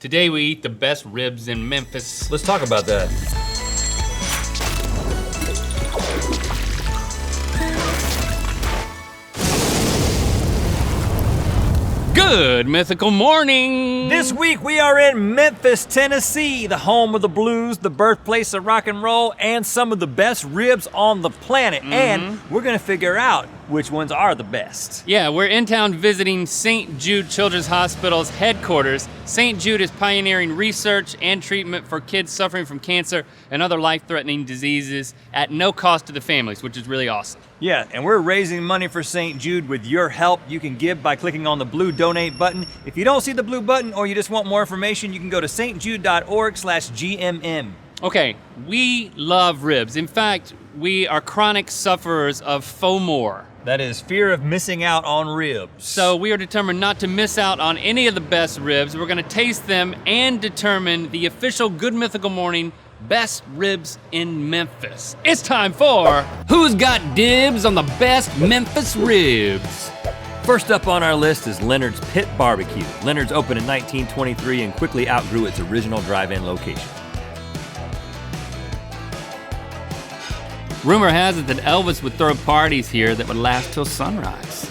Today we eat the best ribs in Memphis. Let's talk about that. Good mythical morning. This week we are in Memphis, Tennessee, the home of the blues, the birthplace of rock and roll, and some of the best ribs on the planet. And we're gonna figure out which ones are the best. Yeah, we're in town visiting St. Jude Children's Hospital's headquarters. St. Jude is pioneering research and treatment for kids suffering from cancer and other life-threatening diseases at no cost to the families, which is really awesome. Yeah, and we're raising money for St. Jude with your help. You can give by clicking on the blue donate button. If you don't see the blue button or you just want more information, you can go to stjude.org/GMM. Okay, we love ribs. In fact, we are chronic sufferers of FOMO. That is fear of missing out on ribs. So we are determined not to miss out on any of the best ribs. We're gonna taste them and determine the official Good Mythical Morning best ribs in Memphis. It's time for Who's Got Dibs on the Best Memphis Ribs? First up on our list is Leonards Pit Barbecue. Leonards opened in 1923 and quickly outgrew its original drive-in location. Rumor has it that Elvis would throw parties here that would last till sunrise.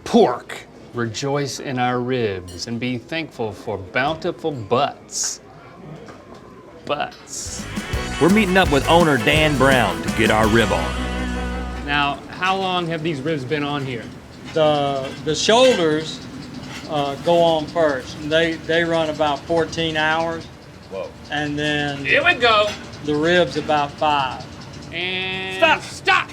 Pork. Rejoice in our ribs and be thankful for bountiful butts. Butts. We're meeting up with owner Dan Brown to get our rib on. Now, how long have these ribs been on here? The shoulders go on first. And they run about 14 hours. Whoa. And then Here we go. the ribs about 5. And stop.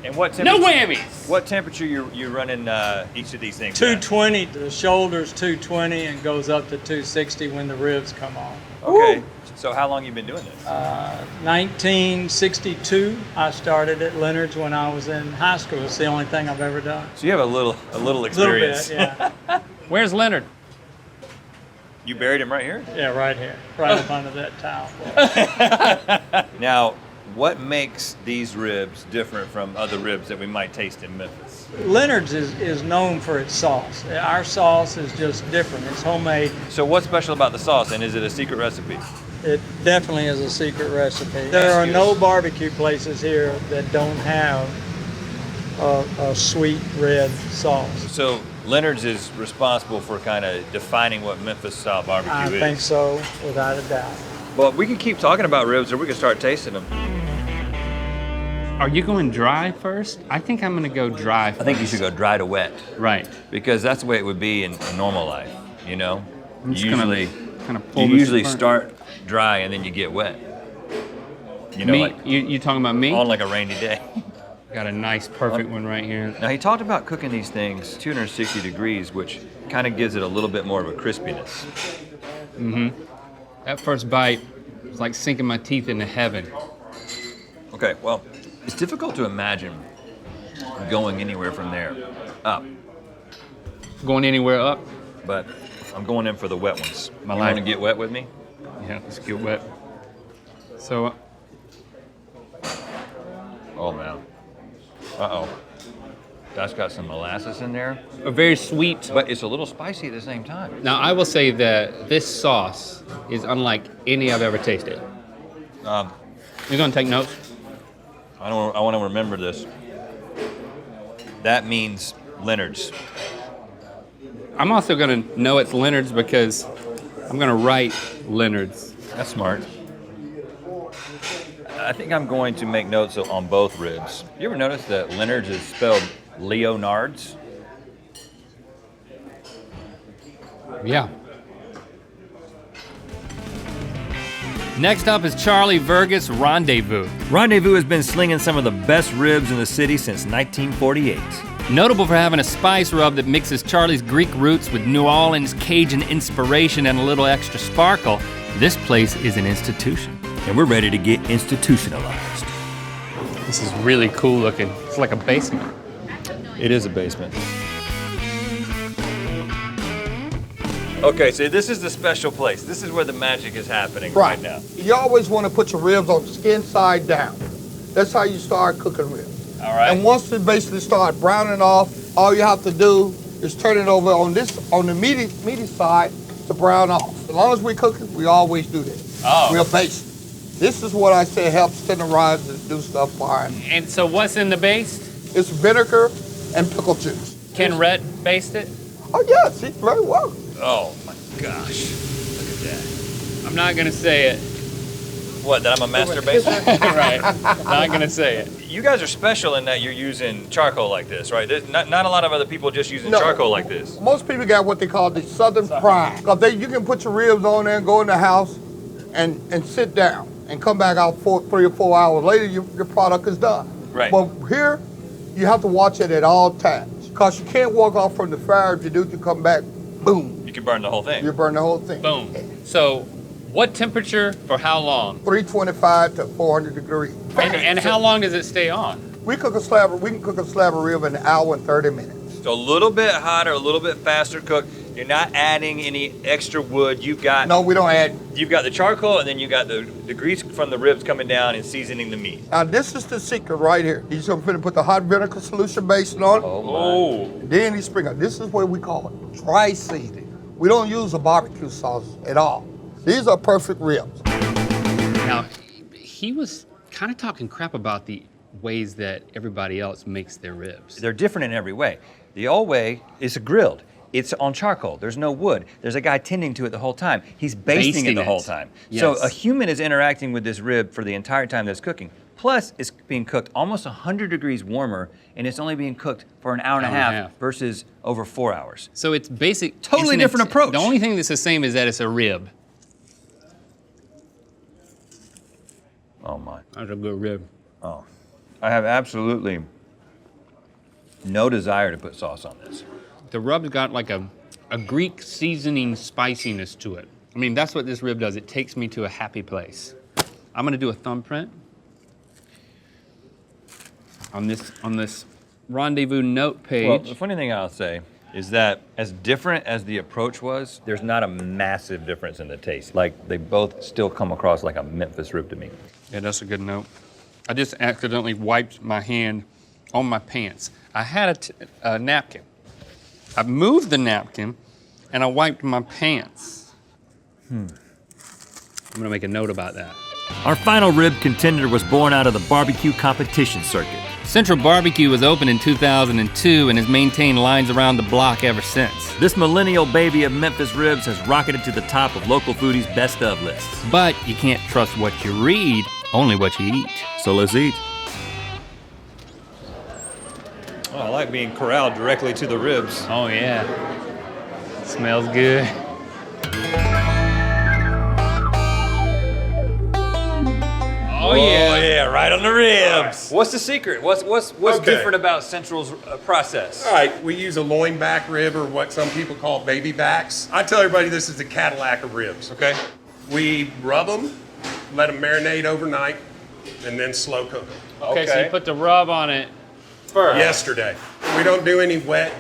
And what No temperature? whammies. What temperature you running each of these things? 220, the shoulders 220 and goes up to 260 when the ribs come on. Okay. So how long you been doing this? 1962, I started at Leonards when I was in high school. It's the only thing I've ever done. So you have a little experience. A little bit, yeah. Where's Leonard? You buried him right here? Yeah, right here, right up under that towel. Now, what makes these ribs different from other ribs that we might taste in Memphis? Leonards is known for its sauce. Our sauce is just different. It's homemade. So what's special about the sauce, and is it a secret recipe? It definitely is a secret recipe. There are no barbecue places here that don't have a sweet red sauce. So Leonards is responsible for kind of defining what Memphis style barbecue I is. think so, without a doubt. Well, we can keep talking about ribs or we can start tasting them. Are you going dry first? I think I'm gonna go dry first. I think you should go dry to wet. Right. Because that's the way it would be in normal life, you know? I'm just You gonna pull you this usually apart. start dry and then you get wet. You know, Me? like You talking about me? on like a rainy day. Got a nice, perfect one right here. Now he talked about cooking these things 260 degrees, which kind of gives it a little bit more of a crispiness. That first bite was like sinking my teeth into heaven. Okay, well, it's difficult to imagine going anywhere from there up, Going anywhere up? but I'm going in for the wet ones. My You life. want to get wet with me? Yeah, let's get wet. So, Oh man. Uh-oh. That's got some molasses in there, a very sweet. but it's a little spicy at the same time. Now, I will say that this sauce is unlike any I've ever tasted. You gonna take notes? I want to remember this. That means Leonards. I'm also gonna know it's Leonard's because I'm gonna write Leonard's. That's smart. I think I'm going to make notes on both ribs. You ever notice that Leonards is spelled Leonards? Yeah. Next up is Charlie Vergas Rendezvous. Rendezvous has been slinging some of the best ribs in the city since 1948. Notable for having a spice rub that mixes Charlie's Greek roots with New Orleans Cajun inspiration and a little extra sparkle, this place is an institution. And we're ready to get institutionalized. This is really cool looking. It's like a basement. It is a basement. Okay, so this is the special place. This is where the magic is happening right now. You always want to put your ribs on skin side down. That's how you start cooking ribs. All right. And once they basically start browning off, all you have to do is turn it over on the meaty side to brown off. As long as we cook it, we always do that. Oh. We'll baste it. This is what I say helps tenderize and do stuff fine. And so what's in the baste? It's vinegar and pickle juice. Can Rhett baste it? Oh yes, it's very well. Oh my gosh. Look at that. I'm not gonna say it. What, that I'm a master baster? Right, not gonna say it. You guys are special in that you're using charcoal like this, right? There's not a lot of other people just using charcoal like this. Most people got what they call the Southern Prime. Because you can put your ribs on there and go in the house and sit down and come back out 3 or 4 hours later, your product is done. Right. But here, you have to watch it at all times. Because you can't walk off from the fire. If you do, you come back, boom. You can burn the whole thing. You burn the whole thing. Boom. So, what temperature for how long? 325 to 400 degrees. And how long does it stay on? We can cook a slab of rib in an hour and 30 minutes. So a little bit hotter, a little bit faster cook. You're not adding any extra wood. You've got No, we don't add. You've got the charcoal, and then you got the grease from the ribs coming down and seasoning the meat. Now this is the secret right here. He's gonna put the hot vinegar solution base on it. Oh. Then he sprinkle. This is what we call it, dry seasoning. We don't use a barbecue sauce at all. These are perfect ribs. Now, he was kind of talking crap about the ways that everybody else makes their ribs. They're different in every way. The old way is grilled. It's on charcoal. There's no wood. There's a guy tending to it the whole time. He's basting it the whole time. Yes. So a human is interacting with this rib for the entire time that's cooking. Plus, it's being cooked almost 100 degrees warmer, and it's only being cooked for an hour and a half versus over 4 hours. So it's basic. Totally different approach. The only thing that's the same is that it's a rib. Oh my. That's a good rib. Oh. I have absolutely no desire to put sauce on this. The rub's got like a Greek seasoning spiciness to it. I mean, that's what this rib does. It takes me to a happy place. I'm gonna do a thumbprint on this Rendezvous note page. Well, the funny thing I'll say is that as different as the approach was, there's not a massive difference in the taste. Like, they both still come across like a Memphis rib to me. Yeah, that's a good note. I just accidentally wiped my hand on my pants. I had a napkin. I moved the napkin and I wiped my pants. I'm gonna make a note about that. Our final rib contender was born out of the barbecue competition circuit. Central Barbecue was opened in 2002 and has maintained lines around the block ever since. This millennial baby of Memphis ribs has rocketed to the top of local foodies' best of lists. But you can't trust what you read, only what you eat. So let's eat. Oh, I like being corralled directly to the ribs. Oh yeah, smells good. Oh yeah, right on the ribs. Right. What's the secret? What's Okay. different about Central's process? All right, we use a loin back rib, or what some people call baby backs. I tell everybody this is the Cadillac of ribs. Okay. We rub them, let them marinate overnight, and then slow cook them. Okay, so you put the rub on it first. Yesterday. We don't do any wet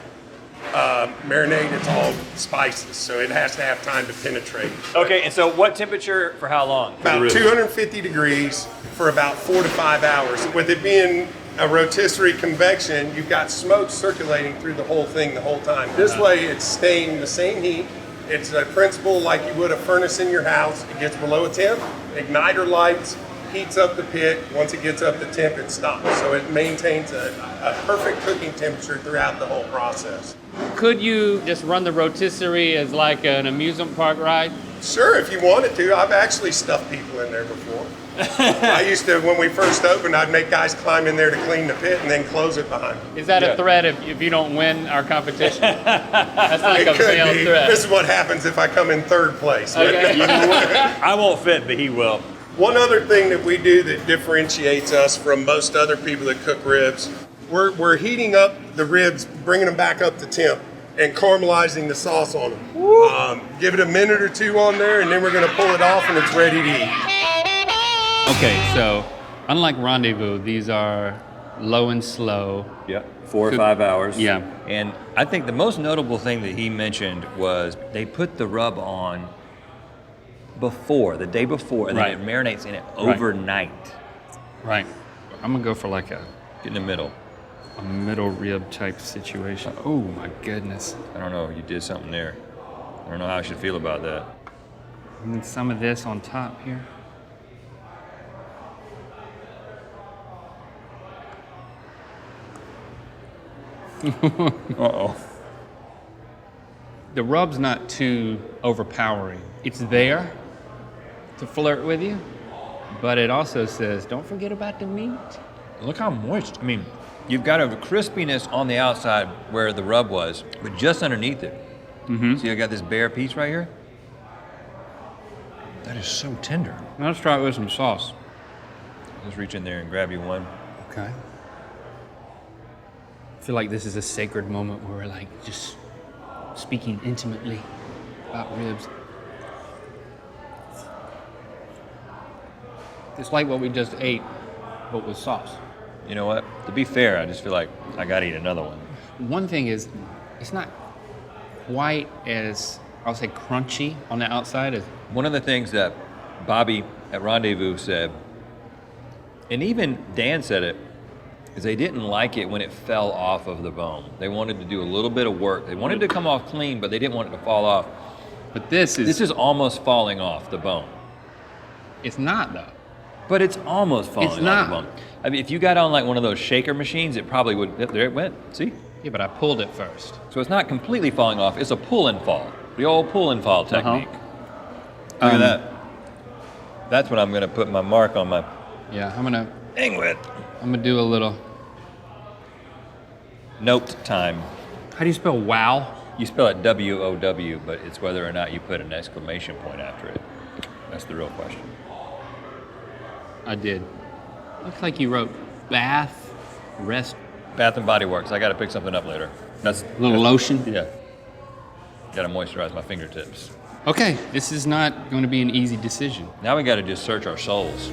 marinade, it's all spices, so it has to have time to penetrate. Okay, and so what temperature for how long? About 250 degrees for about 4 to 5 hours. With it being a rotisserie convection, you've got smoke circulating through the whole thing the whole time. This way it's staying the same heat. It's a principle like you would a furnace in your house. It gets below a temp, igniter lights, heats up the pit. Once it gets up the temp, it stops. So it maintains a perfect cooking temperature throughout the whole process. Could you just run the rotisserie as like an amusement park ride? Sure, if you wanted to. I've actually stuffed people in there before. I used to, when we first opened, I'd make guys climb in there to clean the pit and then close it behind them. Is that a threat if you don't win our competition? That's like It a could veiled be. threat. This is what happens if I come in third place. Okay. I won't fit, but he will. One other thing that we do that differentiates us from most other people that cook ribs, we're heating up the ribs, bringing them back up to temp, and caramelizing the sauce on them. Give it a minute or two on there, and then we're going to pull it off, and it's ready to eat. Okay, so unlike Rendezvous, these are low and slow. Yep, 4 or 5 hours. Yeah. And I think the most notable thing that he mentioned was they put the rub on the day before, and then it marinates in it overnight. Right. I'm gonna go for like a Get in the middle. a middle rib type situation. Oh my goodness. I don't know, you did something there. I don't know how I should feel about that. And some of this on top here. Uh-oh. The rub's not too overpowering. It's there to flirt with you, but it also says, don't forget about the meat. Look how moist. I mean, you've got a crispiness on the outside where the rub was, but just underneath it. See, I got this bare piece right here. That is so tender. Now let's try it with some sauce. Just reach in there and grab you one. Okay. I feel like this is a sacred moment where we're like just speaking intimately about ribs. It's like what we just ate, but with sauce. You know what? To be fair, I just feel like I gotta eat another one. One thing is, it's not quite as, I'll say, crunchy on the outside as. One of the things that Bobby at Rendezvous said, and even Dan said it, is they didn't like it when it fell off of the bone. They wanted to do a little bit of work. They wanted it to come off clean, but they didn't want it to fall off. But this is almost falling off the bone. It's not though. But it's almost falling It's off not. the bone. I mean, if you got on like one of those shaker machines, it probably would, there it went, see? Yeah, but I pulled it first. So it's not completely falling off, it's a pull and fall. The old pull and fall technique. Look at that. That's what I'm gonna put my mark on my Yeah, I'm gonna do a little. note time. How do you spell wow? You spell it W-O-W, but it's whether or not you put an exclamation point after it. That's the real question. I did. Looks like you wrote bath, rest, Bath and Body Works, I gotta pick something up later. That's little lotion. Yeah. Gotta moisturize my fingertips. Okay, this is not going to be an easy decision. Now we gotta just search our souls.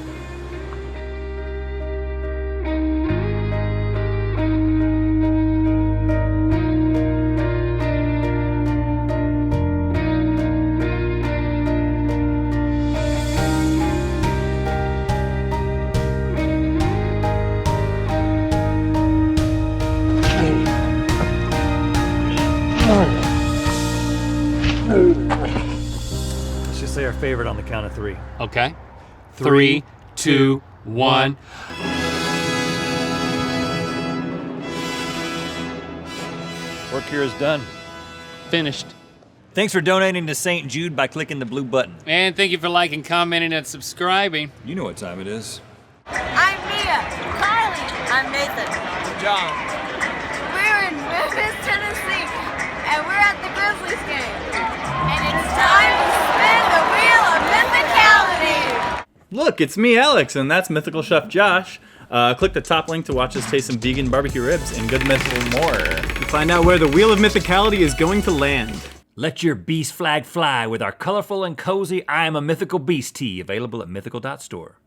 Let's just say our favorite on the count of three. Okay. 3, 2, 1. Work here is done. Finished. Thanks for donating to St. Jude by clicking the blue button. And thank you for liking, commenting, and subscribing. You know what time it is. I'm Mia. Carly. I'm Nathan. John. We're in Memphis, Tennessee, and we're at the Grizzlies game. And it's time to spin the wheel of mythicality. Look, it's me, Alex, and that's Mythical Chef Josh. Click the top link to watch us taste some vegan barbecue ribs and good mythical more. To find out where the wheel of mythicality is going to land. Let your beast flag fly with our colorful and cozy I Am a Mythical Beast tee, available at mythical.store.